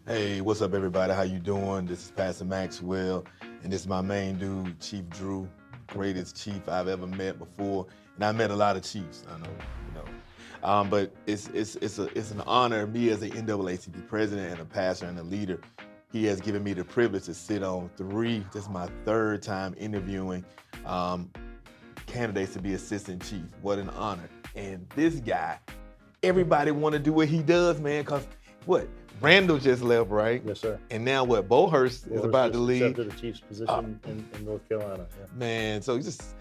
Hey, what's up, everybody? How you doing? This is Pastor Maxwell, and this is my main dude, Chief Drew, greatest chief I've ever met before. And I met a lot of chiefs, I know, but it's an honor. Me as an NAACP president and a pastor and a leader, he has given me the privilege to sit on three. This is my third time interviewing candidates to be assistant chief. What an honor! And this guy, everybody want to do what he does, man. Cause what? Randall just left, right? Yes, sir. And now what? Bohurst is about to leave. Accepted the chief's position in North Carolina. Yeah. Man, so this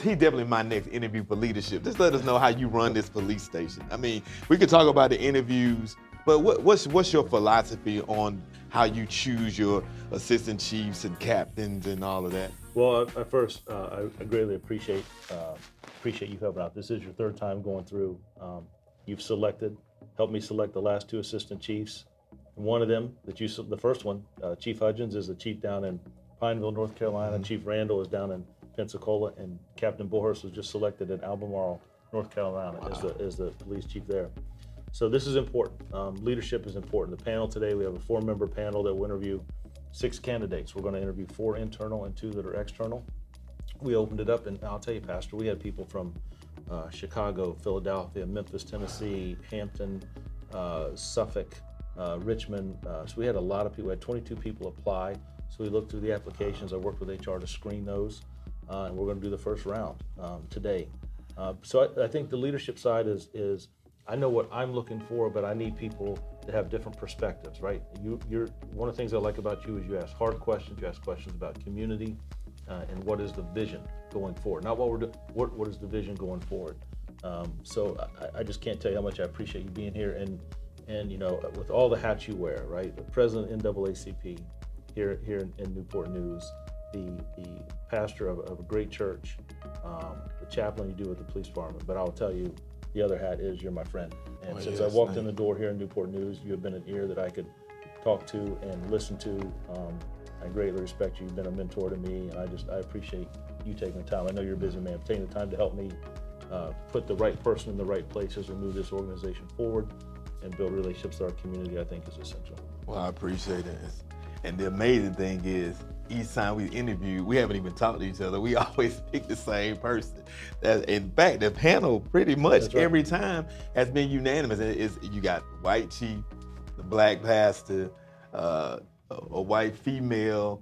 he definitely my next interview for leadership. Just let us know how you run this police station. I mean, we could talk about the interviews, but what's your philosophy on how you choose your assistant chiefs and captains and all of that? Well, at first, I greatly appreciate you helping out. This is your third time going through. You've helped me select the last two assistant chiefs. And one of them, the first one, Chief Hudgens, is the chief down in Pineville, North Carolina. Mm-hmm. Chief Randall is down in Pensacola, and Captain Bohurst was just selected in Albemarle, North Carolina, as the police chief there. So this is important. Leadership is important. The panel today, we have a 4-member panel that will interview 6 candidates. We're going to interview 4 internal and 2 that are external. We opened it up, and I'll tell you, Pastor, we had people from Chicago, Philadelphia, Memphis, Tennessee, Hampton, Suffolk, Richmond. So we had a lot of people. We had 22 people apply. So we looked through the applications. I worked with HR to screen those, and we're going to do the first round today. So I think the leadership side is I know what I'm looking for, but I need people to have different perspectives, right? You're one of the things I like about you is you ask hard questions. You ask questions about community and what is the vision going forward. Not what we're doing. What is the vision going forward? So I just can't tell you how much I appreciate you being here and with all the hats you wear, right? The president of NAACP here in Newport News, the pastor of a great church, the chaplain you do with the police department. But I'll tell you, the other hat is you're my friend. And since I walked in the door here in Newport News, you have been an ear that I could talk to and listen to. I greatly respect you. You've been a mentor to me, and I appreciate you taking the time. I know you're a busy man, taking the time to help me put the right person in the right places and move this organization forward and build relationships with our community, I think is essential. Well, I appreciate it. And the amazing thing is, each time we interview, we haven't even talked to each other. We always pick the same person. In fact, the panel pretty much every time has been unanimous. You got white chief, the black pastor, a white female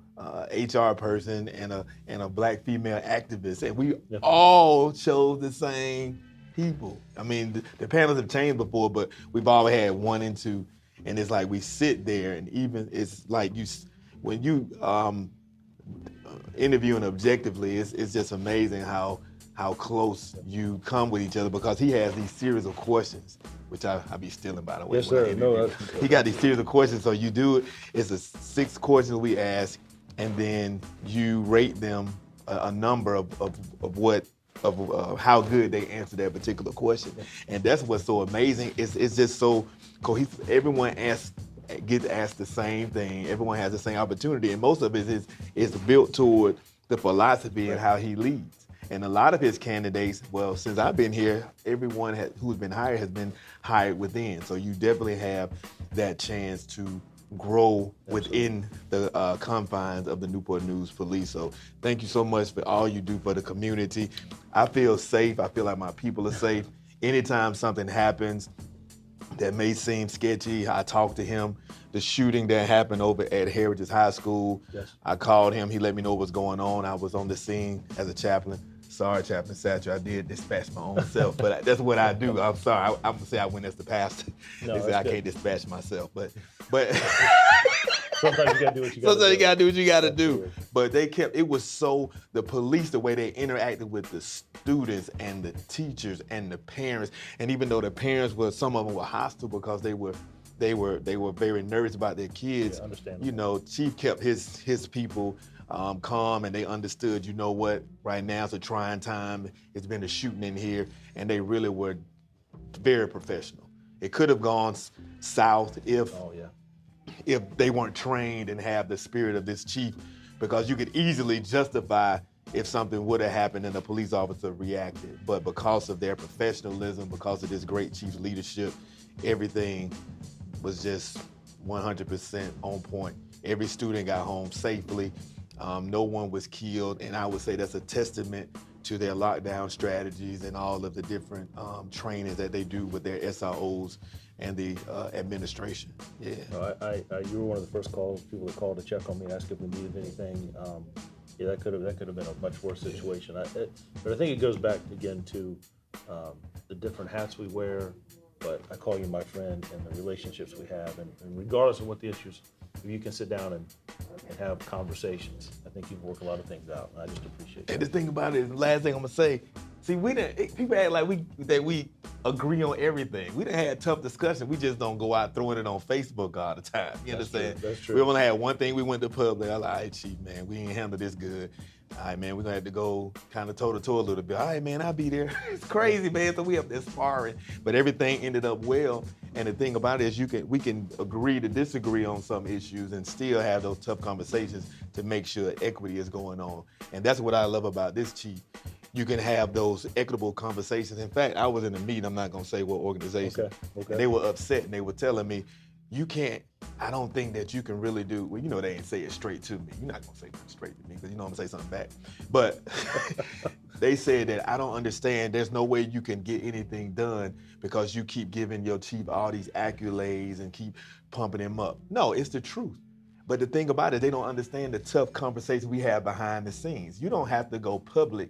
HR person, and a black female activist, and we all chose the same people. I mean, the panels have changed before, but we've always had 1 and 2, and it's like we sit there, and even it's like when you interviewing objectively, it's just amazing how close you come with each other, because he has these series of questions, which I be stealing, by the way. Yes, sir. No, he got these series of questions, so you do it. It's a 6 questions we ask, and then you rate them a number of how good they answer that particular question, and that's what's so amazing. It's just so cohesive. Everyone gets asked the same thing. Everyone has the same opportunity, and most of it is built toward the philosophy and how he leads. And a lot of his candidates, well, since I've been here, everyone who's been hired has been hired within. So you definitely have that chance to grow within the confines of the Newport News Police. So thank you so much for all you do for the community. I feel safe. I feel like my people are safe. Anytime something happens that may seem sketchy, I talk to him. The shooting that happened over at Heritage High School, I called him. He let me know what's going on. I was on the scene as a chaplain. Sorry, Chaplain Satcher, I did dispatch my own self, but that's what I do. I'm sorry, I'm gonna say I went as the pastor. No, they say I can't dispatch myself, but sometimes you gotta do what you gotta do. Sometimes you gotta do what you gotta do. But it was so, the police, the way they interacted with the students and the teachers and the parents, and even though the parents some of them were hostile because they were very nervous about their kids. Yeah, understandable. Chief kept his people calm, and they understood, you know what, right now it's a trying time. It's been a shooting in here, and they really were very professional. It could have gone south if they weren't trained and have the spirit of this chief, because you could easily justify if something would have happened and the police officer reacted. But because of their professionalism, because of this great chief's leadership, everything was just 100% on point. Every student got home safely. No one was killed, and I would say that's a testament to their lockdown strategies and all of the different trainings that they do with their SROs and the administration. Yeah. You were one of the first people that called to check on me and ask if we needed anything. Yeah, that could have been a much worse situation. But I think it goes back again to the different hats we wear. But I call you my friend, and the relationships we have, and regardless of what the issues, if you can sit down and have conversations, I think you can work a lot of things out. And I just appreciate that. And the thing about it, the last thing I'm gonna say, see, people act like we agree on everything. We done had tough discussions. We just don't go out throwing it on Facebook all the time. You understand? That's true. We only had one thing. We went to public. I was like, all right, Chief, man, we ain't handle this good. All right, man, we're gonna have to go kind of toe to toe a little bit. All right, man, I'll be there. It's crazy, man. So we up there sparring, but everything ended up well. And the thing about it is we can agree to disagree on some issues and still have those tough conversations to make sure equity is going on. And that's what I love about this, Chief. You can have those equitable conversations. In fact, I was in a meeting, I'm not gonna say what organization, Okay. and they were upset and they were telling me, I don't think that you can really do, well, they ain't say it straight to me. You're not gonna say nothing straight to me because I'm gonna say something back. But they said that I don't understand, there's no way you can get anything done because you keep giving your chief all these accolades and keep pumping him up. No, it's the truth. But the thing about it, they don't understand the tough conversations we have behind the scenes. You don't have to go public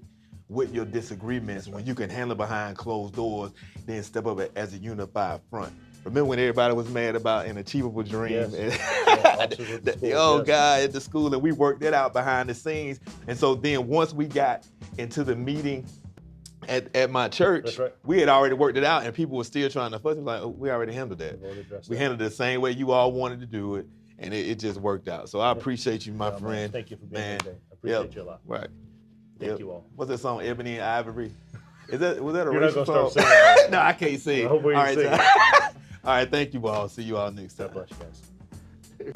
with your disagreements when you can handle it behind closed doors, then step up as a unified front. Remember when everybody was mad about an achievable dream? Yes. The old guy at the school, and we worked that out behind the scenes. And so then once we got into the meeting at my church, That's right. we had already worked it out, and people were still trying to fuss. It was like, oh, we already handled that. We handled it the same way you all wanted to do it, and it just worked out. So I appreciate you, my friend. Thank you for being here today. I appreciate you a lot. Right. Thank you all. What's that song, Ebony and Ivory? Was that a You're racial not gonna song? start singing. No, I can't sing. I hope we All right, sing. all right, thank you all. See you all next time. God bless you guys.